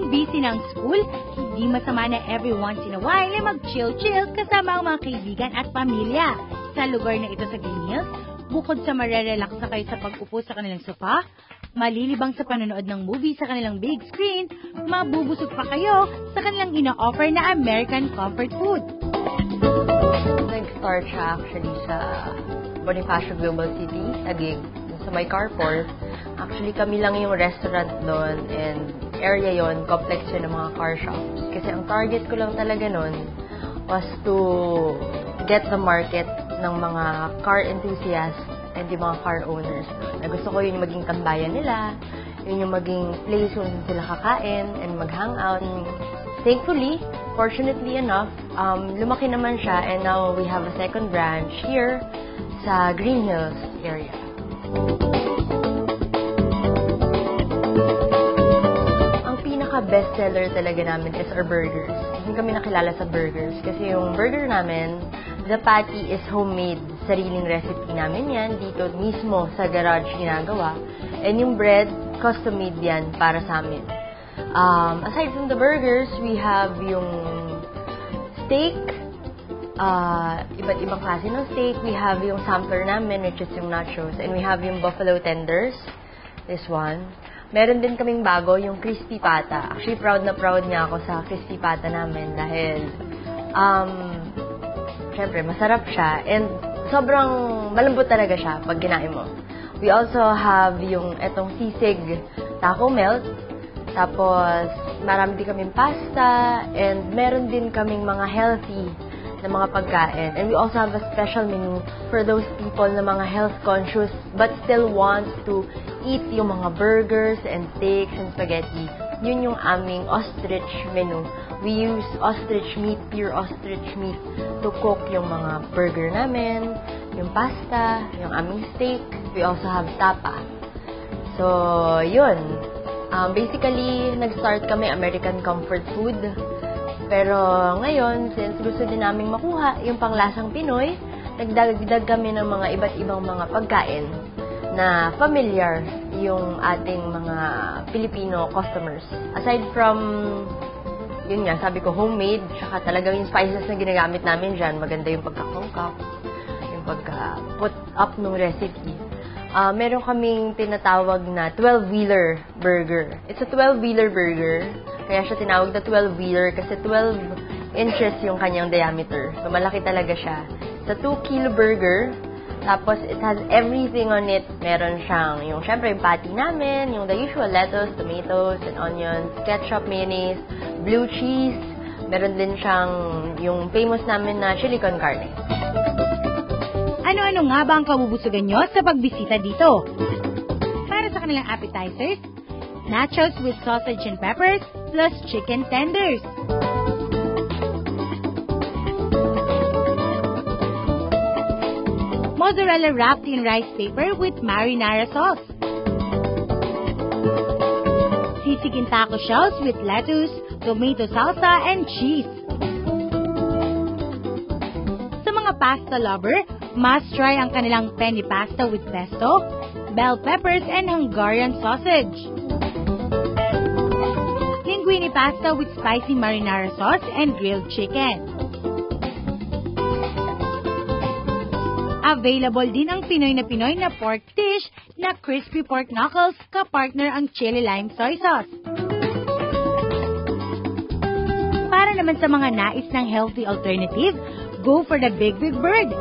Kung busy ng school, hindi masama na every once in a while ay mag-chill-chill kasama ang mga kaibigan at pamilya. Sa lugar na ito sa Green Hills, bukod sa marerelax na kayo sa pag-upo sa kanilang sofa, malilibang sa panonood ng movie sa kanilang big screen, mabubusog pa kayo sa kanilang ina-offer na American comfort food. Nag-start siya actually sa Bonifacio Global City, Taguig, sa may carport. Actually, kami lang yung restaurant doon and area yon, complex yun ng mga car shops. Kasi ang target ko lang talaga noon was to get the market ng mga car enthusiasts and yung mga car owners. Na gusto ko yun yung maging tambayan nila, yun yung maging place kung sila kakain and mag-hangout. Thankfully, fortunately enough, lumaki naman siya and now we have a second branch here sa Green Hills area. Ang pinaka-bestseller talaga namin is our burgers. Hindi kami nakilala sa burgers kasi yung burger namin, the patty is homemade. Sariling recipe namin yan. Dito mismo sa garage ginagawa. And yung bread, custom-made yan para sa amin. Aside from the burgers, we have yung steak, iba't ibang klase ng steak. We have yung sampler namin, which is yung nachos. And we have yung buffalo tenders, this one. Meron din kaming bago, yung crispy pata. Actually, proud na proud niya ako sa crispy pata namin dahil, syempre, masarap siya. And sobrang malambot talaga siya pag kinain mo. We also have yung etong sisig taco melt. Tapos, marami din kaming pasta. And meron din kaming mga healthy na mga pagkain. And we also have a special menu for those people na mga health conscious but still want to eat yung mga burgers and steaks and spaghetti. Yun yung aming ostrich menu. We use ostrich meat, pure ostrich meat to cook yung mga burger namin, yung pasta, yung aming steak. We also have tapa. So, yun. Basically, nag-start kami American comfort food. Pero ngayon, since gusto din naming makuha yung panglasang Pinoy, nagdagdag kami ng mga iba't ibang mga pagkain na familiar yung ating mga Filipino customers. Aside from, yun nga, sabi ko, homemade, tsaka talagang yung spices na ginagamit namin dyan, maganda yung pagka-kongkap, yung pagka-put up ng recipe. Meron kaming tinatawag na 12-wheeler burger. It's a 12-wheeler burger. Kaya siya tinawag na 12-wheeler kasi 12 inches yung kanyang diameter. So, malaki talaga siya. It's a 2-kilo burger. Tapos, it has everything on it. Meron siyang, yung syempre, yung patty namin, yung the usual lettuce, tomatoes, and onions, ketchup, mayonnaise, blue cheese. Meron din siyang yung famous namin na chili con carne. Ano-ano nga ba ang kabubusugan nyo sa pagbisita dito? Para sa kanilang appetizers, nachos with sausage and peppers plus chicken tenders. Mozzarella wrapped in rice paper with marinara sauce. Sisig in taco shells with lettuce, tomato salsa, and cheese. Sa mga pasta lover, must try ang kanilang penny pasta with pesto, bell peppers, and Hungarian sausage. Linguine pasta with spicy marinara sauce and grilled chicken. Available din ang Pinoy na pork dish na crispy pork knuckles ka-partner ang chili lime soy sauce. Para naman sa mga nais ng healthy alternative, go for the Big Bird.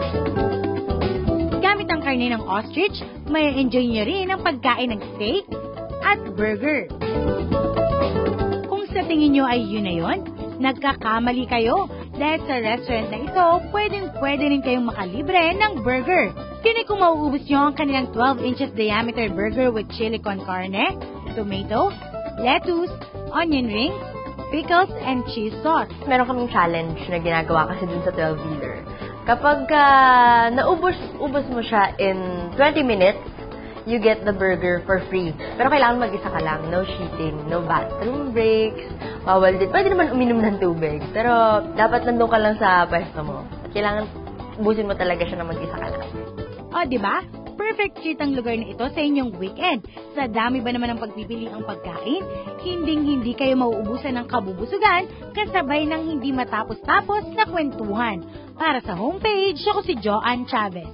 Gamit ang karne ng ostrich, may enjoy nyo rin ang pagkain ng steak at burger. Kung sa tingin nyo ay yun na yun, nagkakamali kayo dahil sa restaurant na ito, pwede rin kayong makalibre ng burger. Yun ay kung mauubos nyo ang kanilang 12 inches diameter burger with chili con carne, tomato, lettuce, onion rings, pickles, and cheese sauce. Meron kaming challenge na ginagawa kasi dun sa 12-wheeler. Kapag naubos mo siya in 20 minutes, you get the burger for free. Pero kailangan mag-isa ka lang. No cheating, no bathroom breaks, bawal din. Pwede naman uminom ng tubig. Pero dapat nandun ka lang sa pwesto mo. Kailangan ubusin mo talaga siya na mag-isa ka lang. O, di ba? perfect treat ang lugar na ito sa inyong weekend. Sa dami ba naman ng pagpipili ang pagkain, hindi kayo mauubusan ng kabubusugan kasabay ng hindi matapos-tapos na kwentuhan. Para sa homepage, ako si Joanne Chavez.